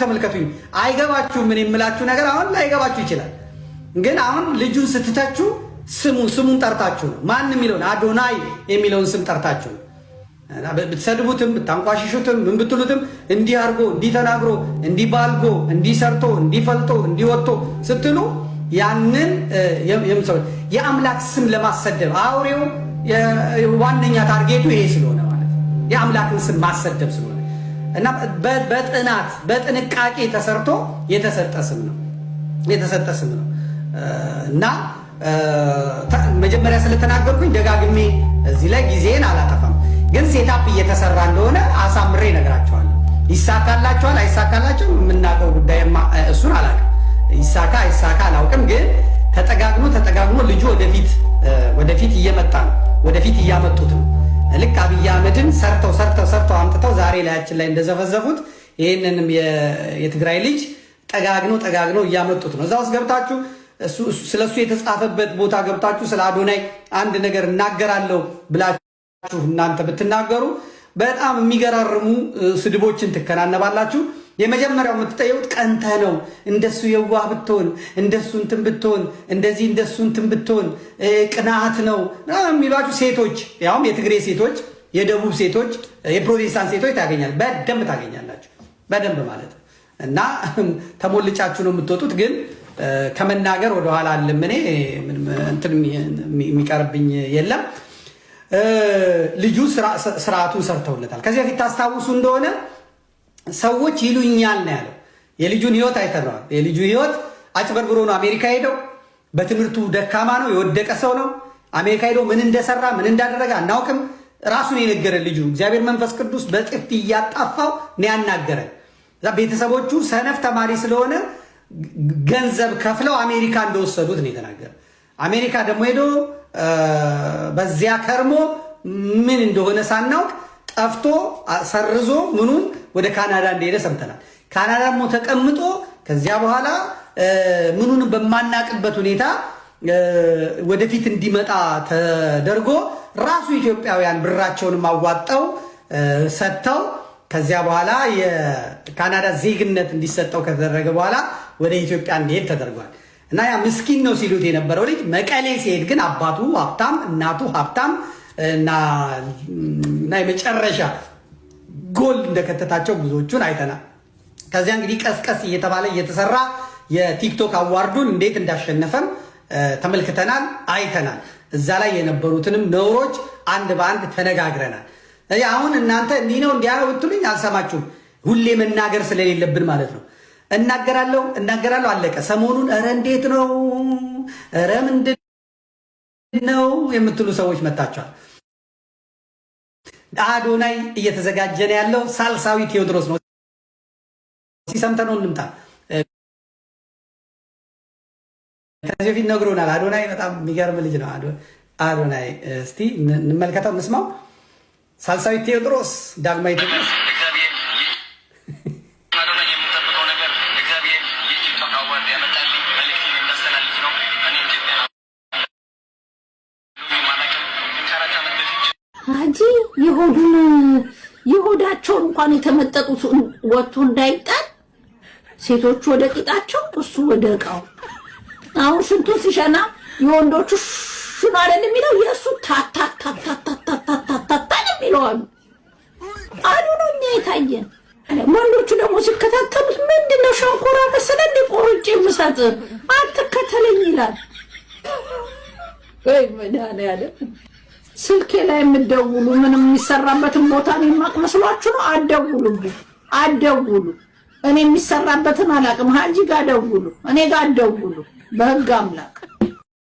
ተመልከቱኝ። አይገባችሁ ምን የምላችሁ ነገር አሁን ላይገባችሁ ይችላል። ግን አሁን ልጁን ስትተቹ ስሙን ጠርታችሁ ነው። ማን የሚለውን አዶናይ የሚለውን ስም ጠርታችሁ ነው። ብትሰድቡትም ብታንቋሽሹትም ምን ብትሉትም እንዲህ አድርጎ እንዲህ ተናግሮ እንዲህ ባልጎ እንዲህ ሰርቶ እንዲህ ፈልጦ እንዲህ ወጥቶ ስትሉ ያንን የአምላክ ስም ለማሰደብ አውሬው ዋነኛ ታርጌቱ ይሄ ስለሆነ ማለት የአምላክን ስም ማሰደብ ስለሆነ እና በጥናት በጥንቃቄ ተሰርቶ የተሰጠ ስም ነው እና መጀመሪያ ስለተናገርኩኝ ደጋግሜ እዚህ ላይ ጊዜን አላጠፋም። ግን ሴታፕ እየተሰራ እንደሆነ አሳምሬ እነግራቸዋለሁ። ይሳካላቸዋል አይሳካላቸውም የምናውቀው ጉዳይ እሱን አላውቅም። ይሳካ አይሳካ አላውቅም። ግን ተጠጋግኖ ልጁ ወደፊት እየመጣ ነው። ወደፊት እያመጡት ነው። ልክ አብይ አህመድን ሰርተው አምጥተው ዛሬ ላያችን ላይ እንደዘፈዘፉት ይህንንም የትግራይ ልጅ ጠጋግነው እያመጡት ነው። እዛ ውስጥ ገብታችሁ ስለሱ የተጻፈበት ቦታ ገብታችሁ ስለ አዶናይ አንድ ነገር እናገራለሁ ብላችሁ እናንተ ብትናገሩ በጣም የሚገራርሙ ስድቦችን ትከናነባላችሁ። የመጀመሪያው የምትጠየቁት ቀንተህ ነው። እንደሱ የዋህ ብትሆን እንደሱ እንትን ብትሆን እንደዚህ እንደሱ እንትን ብትሆን ቅናት ነው የሚሏችሁ ሴቶች፣ ያውም የትግሬ ሴቶች፣ የደቡብ ሴቶች፣ የፕሮቴስታንት ሴቶች በደንብ ታገኛላችሁ። በደንብ ማለት ነው። እና ተሞልጫችሁ ነው የምትወጡት። ግን ከመናገር ወደኋላ አለም እኔ እንትን የሚቀርብኝ የለም። ልጁ ስርዓቱን ሰርተውለታል። ከዚህ በፊት ታስታውሱ እንደሆነ ሰዎች ይሉኛል ነው ያለው። የልጁን ህይወት አይተነዋል። የልጁ ህይወት አጭበርብሮ ነው አሜሪካ ሄደው። በትምህርቱ ደካማ ነው፣ የወደቀ ሰው ነው። አሜሪካ ሄደው ምን እንደሰራ ምን እንዳደረገ አናውቅም። ራሱን የነገረ ልጁ እግዚአብሔር መንፈስ ቅዱስ በጥፊ እያጣፋው ነው ያናገረን። ቤተሰቦቹ ሰነፍ ተማሪ ስለሆነ ገንዘብ ከፍለው አሜሪካ እንደወሰዱት ነው የተናገረ። አሜሪካ ደግሞ ሄዶ በዚያ ከርሞ ምን እንደሆነ ሳናውቅ ጠፍቶ ሰርዞ ምኑን ወደ ካናዳ እንደሄደ ሰምተናል። ካናዳ ደግሞ ተቀምጦ ከዚያ በኋላ ምኑን በማናቅበት ሁኔታ ወደፊት እንዲመጣ ተደርጎ ራሱ ኢትዮጵያውያን ብራቸውን አዋጣው ሰጥተው ከዚያ በኋላ የካናዳ ዜግነት እንዲሰጠው ከተደረገ በኋላ ወደ ኢትዮጵያ እንዲሄድ ተደርጓል። እና ያ ምስኪን ነው ሲሉት የነበረው ልጅ መቀሌ ሲሄድ ግን አባቱ ሀብታም እናቱ ሀብታም እና የመጨረሻ ጎል እንደከተታቸው ብዙዎቹን አይተናል። ከዚያ እንግዲህ ቀስቀስ እየተባለ እየተሰራ የቲክቶክ አዋርዱን እንዴት እንዳሸነፈም ተመልክተናል፣ አይተናል። እዛ ላይ የነበሩትንም ነውሮች አንድ በአንድ ተነጋግረናል። አሁን እናንተ እንዲህ ነው እንዲያ ነው ብትሉኝ አልሰማችሁም። ሁሌ መናገር ስለሌለብን ማለት ነው። እናገራለሁ አለቀ። ሰሞኑን ኧረ እንዴት ነው ኧረ ምንድን ነው የምትሉ ሰዎች መጣችኋል። አዶናይ እየተዘጋጀ ነው ያለው ሳልሳዊ ቴዎድሮስ ነው። ሲሰምተ ነው እንምጣ። ከዚህ በፊት ነግሮናል። አዶናይ በጣም የሚገርም ልጅ ነው። አዶናይ እስቲ እንመልከተው፣ እንስማው። ሳልሳዊ ቴዎድሮስ ዳግማዊ ቴዎድሮስ አጂ የሆዳቸውን እንኳን የተመጠጡት ወጥቶ እንዳይጣል ሴቶቹ ወደ ቂጣቸው እሱ ወደ እቃው። አሁን ሽንቱን ሲሸና የወንዶቹ ሽኑ አይደል የሚለው የእሱ ታታታታታታታታ የሚለው አሉ ነው እኛ የታየን። ወንዶቹ ደግሞ ሲከታተሉት ምንድነው ሸንኮራ መሰለ እንደ ቆርጬ የምሰጥ አትከተለኝ ይላል። ወይ መድኃኒዓለም ስልኬ ላይ የምትደውሉ ምንም የሚሰራበትን ቦታ የማቅ መስሏችሁ ነው? አትደውሉ። እኔ የሚሰራበትን አላውቅም። ሀጂ ጋር ደውሉ፣ እኔ ጋር ደውሉ። በህግ አምላክ